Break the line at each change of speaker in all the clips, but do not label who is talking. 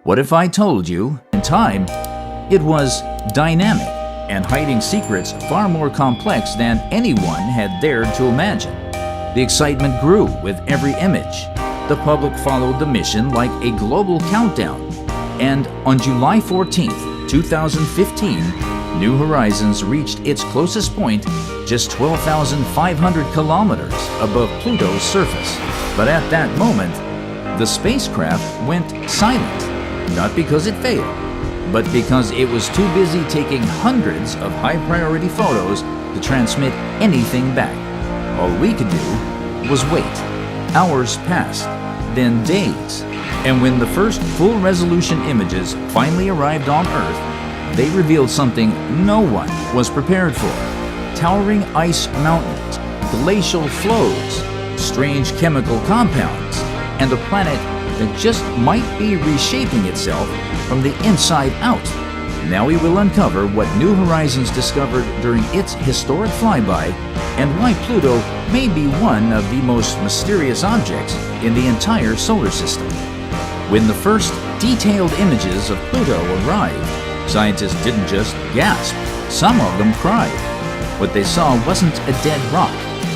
What if I told you, in time, it was dynamic and hiding secrets far more complex than anyone had dared to imagine? The excitement grew with every image. The public followed the mission like a global countdown. And on July 14th, 2015, New Horizons reached its closest point just 12,500 kilometers above Pluto's surface. But at that moment, the spacecraft went silent, not because it failed, but because it was too busy taking hundreds of high-priority photos to transmit anything back. All we could do was wait. Hours passed, then days, and when the first full-resolution images finally arrived on Earth, they revealed something no one was prepared for. Towering ice mountains, glacial flows, strange chemical compounds, and a planet that just might be reshaping itself from the inside out. Now we will uncover what New Horizons discovered during its historic flyby and why Pluto may be one of the most mysterious objects in the entire solar system. When the first detailed images of Pluto arrived, scientists didn't just gasp, some of them cried. What they saw wasn't a dead rock.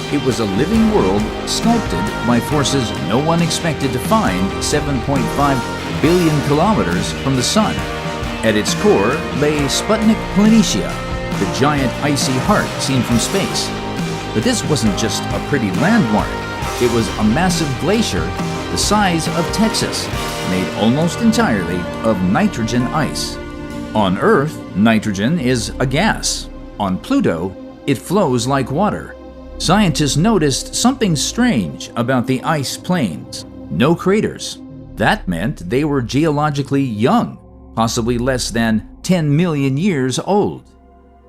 It was a living world sculpted by forces no one expected to find 7.5 billion kilometers from the Sun. At its core lay Sputnik Planitia, the giant icy heart seen from space. But this wasn't just a pretty landmark. It was a massive glacier the size of Texas, made almost entirely of nitrogen ice. On Earth, nitrogen is a gas. On Pluto, it flows like water. Scientists noticed something strange about the ice plains. No craters. That meant they were geologically young, possibly less than 10 million years old.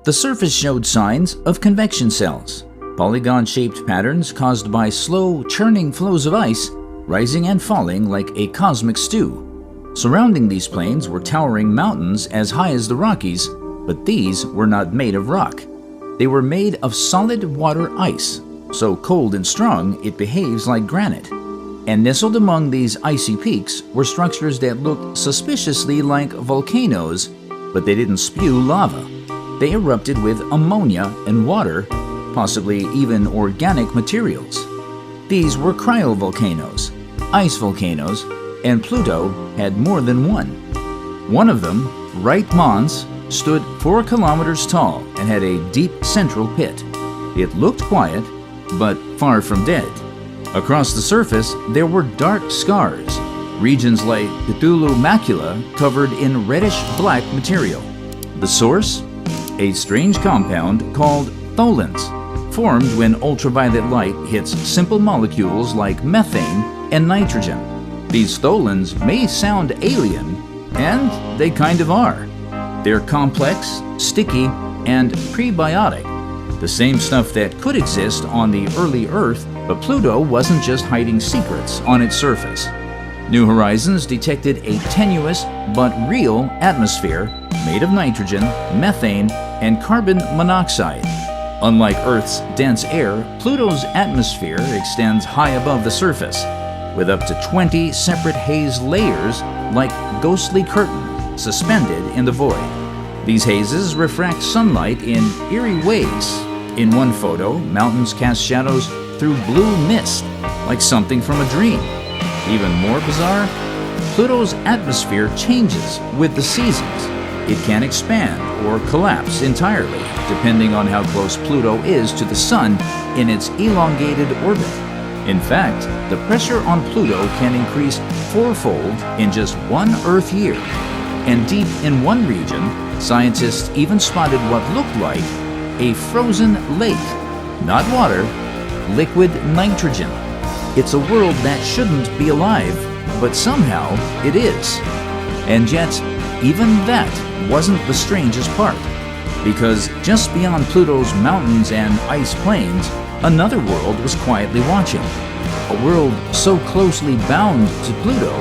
The surface showed signs of convection cells, polygon-shaped patterns caused by slow, churning flows of ice rising and falling like a cosmic stew. Surrounding these plains were towering mountains as high as the Rockies, but these were not made of rock. They were made of solid water ice, so cold and strong it behaves like granite. And nestled among these icy peaks were structures that looked suspiciously like volcanoes, but they didn't spew lava. They erupted with ammonia and water, possibly even organic materials. These were cryovolcanoes, ice volcanoes, and Pluto had more than one. One of them, Right Mons, stood 4 kilometers tall and had a deep central pit. It looked quiet, but far from dead. Across the surface, there were dark scars, regions like Cthulhu macula covered in reddish-black material. The source? A strange compound called tholins, formed when ultraviolet light hits simple molecules like methane and nitrogen. These tholins may sound alien, and they kind of are. They're complex, sticky, and prebiotic, the same stuff that could exist on the early Earth, but Pluto wasn't just hiding secrets on its surface. New Horizons detected a tenuous but real atmosphere made of nitrogen, methane, and carbon monoxide. Unlike Earth's dense air, Pluto's atmosphere extends high above the surface, with up to 20 separate haze layers like ghostly curtains suspended in the void. These hazes refract sunlight in eerie ways. In one photo, mountains cast shadows through blue mist, like something from a dream. Even more bizarre, Pluto's atmosphere changes with the seasons. It can expand or collapse entirely, depending on how close Pluto is to the Sun in its elongated orbit. In fact, the pressure on Pluto can increase fourfold in just one Earth year. And deep in one region, scientists even spotted what looked like a frozen lake. Not water, liquid nitrogen. It's a world that shouldn't be alive, but somehow it is. And yet, even that wasn't the strangest part, because just beyond Pluto's mountains and ice plains, another world was quietly watching. A world so closely bound to Pluto,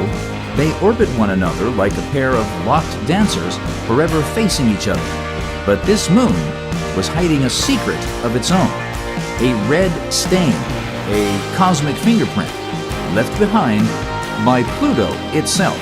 they orbit one another like a pair of locked dancers forever facing each other. But this moon was hiding a secret of its own, a red stain, a cosmic fingerprint left behind by Pluto itself.